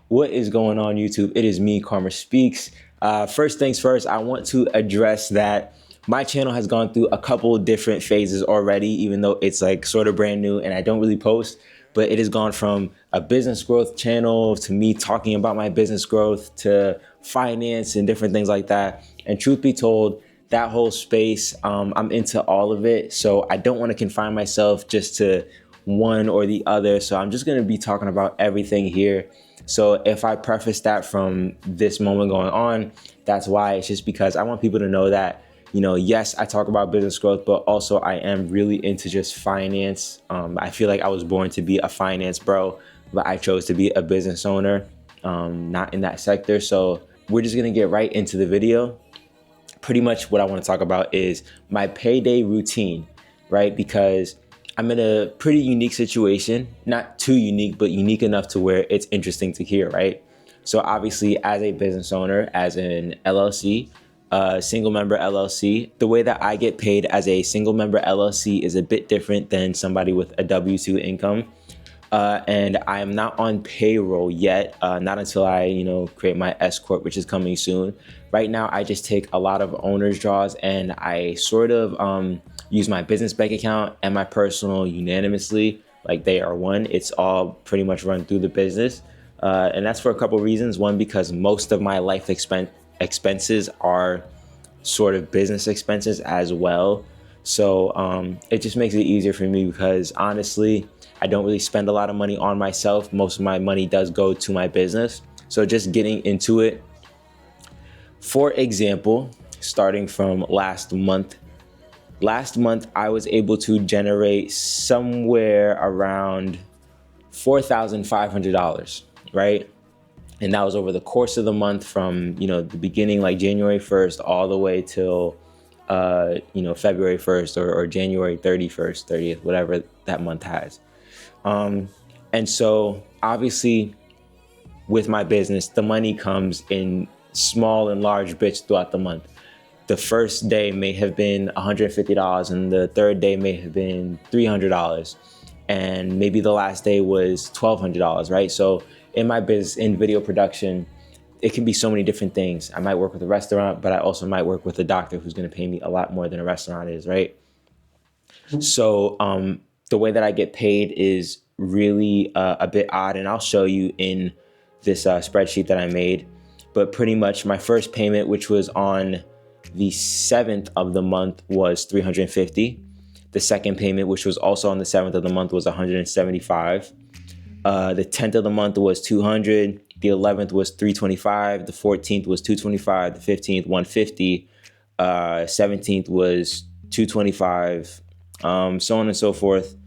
What is going on, YouTube? It is me, Karma Speaks. First things first, I want to address that my channel has gone through a couple different phases already, even though it's like sort of brand new and I don't really post, but it has gone from a business growth channel to me talking about my business growth to finance and different things like that. And truth be told, that whole space, I'm into all of it. So I don't want to confine myself just to one or the other. So I'm just going to be talking about everything here. So if I preface that from this moment going on, that's why. It's just because I want people to know that, yes, I talk about business growth, but also I am really into just finance. I feel like I was born to be a finance bro, but I chose to be a business owner, not in that sector. So we're just going to get right into the video. Pretty much what I want to talk about is my payday routine, right? Because I'm in a pretty unique situation, not too unique, but unique enough to where it's interesting to hear, right? So obviously as a business owner, as an LLC, single member LLC, the way that I get paid as a single member LLC is a bit different than somebody with a W-2 income. And I'm not on payroll yet, not until I, create my S Corp, which is coming soon. Right now, I just take a lot of owner's draws and I sort of use my business bank account and my personal unanimously, like they are one. It's all pretty much run through the business. And that's for a couple of reasons. One, because most of my life expenses are sort of business expenses as well. So it just makes it easier for me because honestly, I don't really spend a lot of money on myself. Most of my money does go to my business. So just getting into it. For example, starting from last month, I was able to generate somewhere around $4,500, right? And that was over the course of the month from, the beginning, like January 1st, all the way till, February 1st or January 31st, 30th, whatever that month has. And so obviously with my business, the money comes in small and large bits throughout the month. The first day may have been $150 and the third day may have been $300. And maybe the last day was $1,200, right? So in my business, in video production, it can be so many different things. I might work with a restaurant, but I also might work with a doctor who's going to pay me a lot more than a restaurant is, right? So the way that I get paid is really a bit odd, and I'll show you in this spreadsheet that I made. But pretty much my first payment, which was on the 7th of the month, was $350. The second payment, which was also on the 7th of the month, was $175. The 10th of the month was $200. The 11th was $325. The 14th was $225. The 15th, $150. 17th was $225. So on and so forth.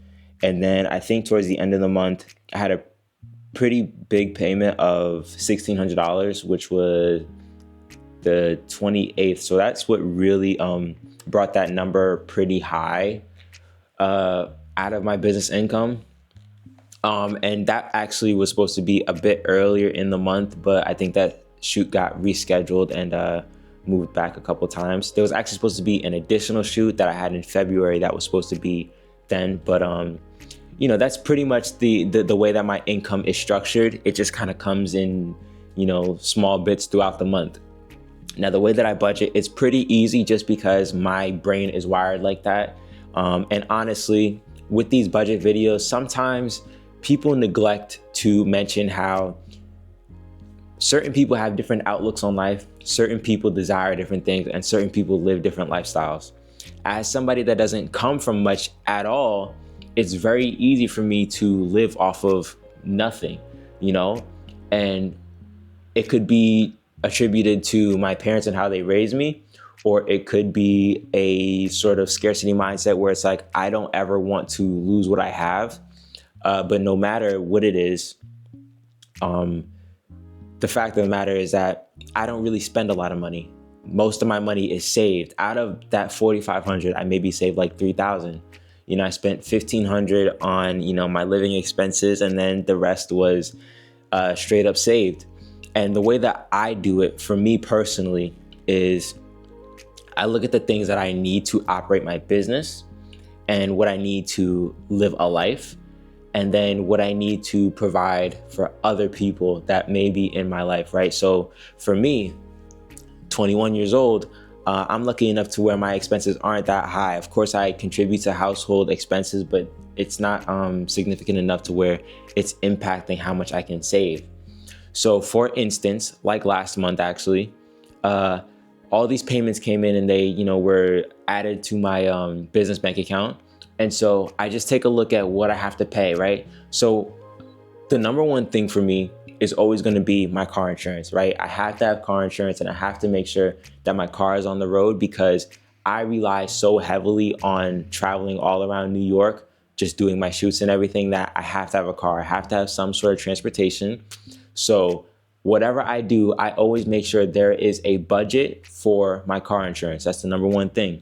And then I think towards the end of the month, I had a pretty big payment of $1,600, which was the 28th. So that's what really brought that number pretty high out of my business income. And that actually was supposed to be a bit earlier in the month, but I think that shoot got rescheduled and moved back a couple times. There was actually supposed to be an additional shoot that I had in February that was supposed to be then, but that's pretty much the way that my income is structured. It just kind of comes in, small bits throughout the month. Now, the way that I budget, it's pretty easy just because my brain is wired like that. And honestly, with these budget videos, sometimes people neglect to mention how certain people have different outlooks on life, certain people desire different things, and certain people live different lifestyles. As somebody that doesn't come from much at all, it's very easy for me to live off of nothing, and it could be attributed to my parents and how they raised me, or it could be a sort of scarcity mindset where it's like, I don't ever want to lose what I have. But no matter what it is, the fact of the matter is that I don't really spend a lot of money. Most of my money is saved. Out of that $4,500, I maybe saved like $3,000. I spent $1,500 on, my living expenses, and then the rest was straight up saved. And the way that I do it for me personally is I look at the things that I need to operate my business and what I need to live a life. and then what I need to provide for other people that may be in my life, right? So for me, 21 years old, I'm lucky enough to where my expenses aren't that high. Of course, I contribute to household expenses, but it's not significant enough to where it's impacting how much I can save. So for instance, like last month, actually, uh, all these payments came in and they, were added to my business bank account. And so I just take a look at what I have to pay, right? So the number one thing for me is always going to be my car insurance, right? I have to have car insurance and I have to make sure that my car is on the road because I rely so heavily on traveling all around New York, just doing my shoots and everything, that I have to have a car. I have to have some sort of transportation. So whatever I do, I always make sure there is a budget for my car insurance. That's the number one thing.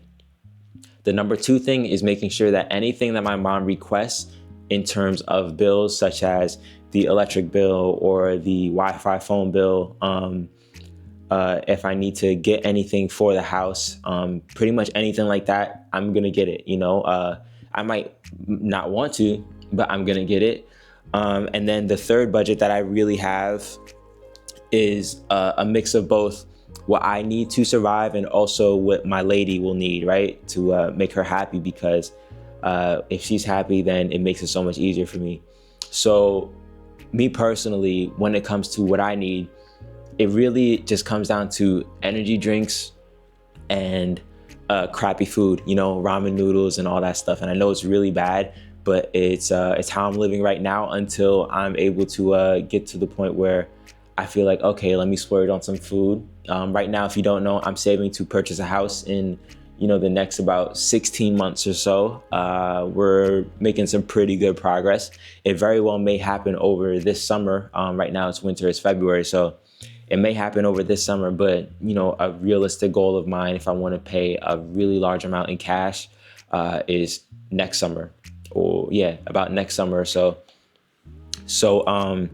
The number two thing is making sure that anything that my mom requests in terms of bills, such as the electric bill or the Wi-Fi phone bill, if I need to get anything for the house, pretty much anything like that, I'm gonna get it. I might not want to, but I'm gonna get it. And then the third budget that I really have is a mix of both what I need to survive and also what my lady will need, right? To make her happy, because if she's happy, then it makes it so much easier for me. So me personally, when it comes to what I need, it really just comes down to energy drinks and crappy food, ramen noodles and all that stuff. And I know it's really bad, but it's how I'm living right now until I'm able to get to the point where I feel like, okay, let me splurge on some food. Right now, if you don't know, I'm saving to purchase a house in, the next about 16 months or so. We're making some pretty good progress. It very well may happen over this summer. Right now it's winter, it's February, so it may happen over this summer, but a realistic goal of mine, if I want to pay a really large amount in cash, is next summer, or about next summer or so. So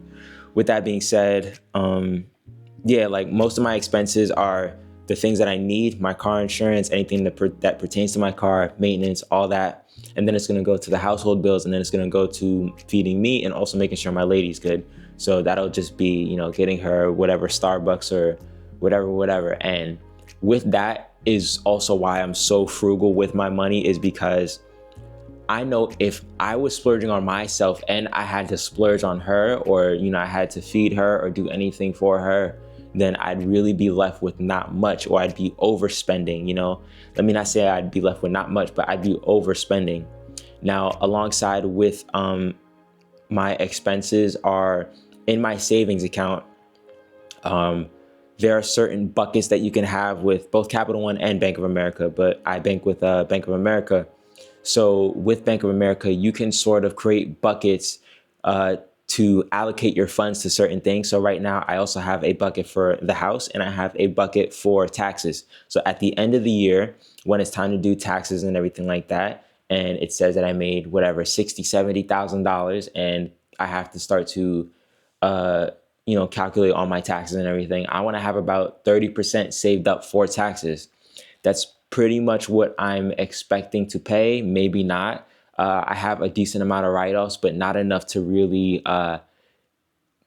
with that being said, like most of my expenses are the things that I need: my car insurance, anything that pertains to my car, maintenance, all that. And then it's going to go to the household bills, and then it's going to go to feeding me and also making sure my lady's good. So that'll just be, getting her whatever Starbucks or whatever. And with that is also why I'm so frugal with my money, is because I know if I was splurging on myself and I had to splurge on her, or, I had to feed her or do anything for her, then I'd really be left with not much, or I'd be overspending, Let me not say I'd be left with not much, but I'd be overspending. Now, alongside with my expenses are in my savings account. There are certain buckets that you can have with both Capital One and Bank of America, but I bank with Bank of America. So with Bank of America, you can sort of create buckets to allocate your funds to certain things. So right now, I also have a bucket for the house, and I have a bucket for taxes. So at the end of the year, when it's time to do taxes and everything like that, and it says that I made whatever, $60,000, $70,000, and I have to start to calculate all my taxes and everything, I want to have about 30% saved up for taxes. That's pretty much what I'm expecting to pay. Maybe not. I have a decent amount of write-offs, but not enough to really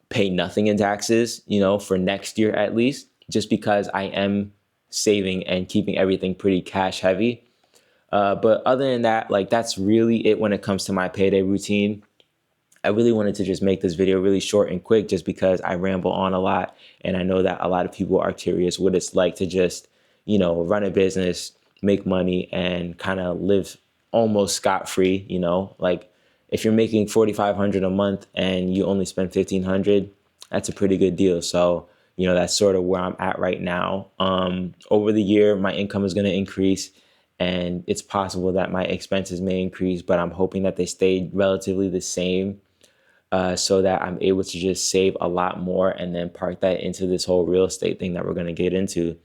pay nothing in taxes, for next year at least, just because I am saving and keeping everything pretty cash heavy. But other than that, that's really it when it comes to my payday routine. I really wanted to just make this video really short and quick, just because I ramble on a lot. And I know that a lot of people are curious what it's like to just, run a business, make money, and kind of live almost scot-free. If you're making $4,500 a month and you only spend $1,500, that's a pretty good deal. So, that's sort of where I'm at right now. Over the year, my income is going to increase, and it's possible that my expenses may increase, but I'm hoping that they stay relatively the same, so that I'm able to just save a lot more and then park that into this whole real estate thing that we're going to get into.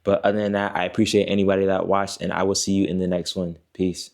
But other than that, I appreciate anybody that watched, and I will see you in the next one. Peace.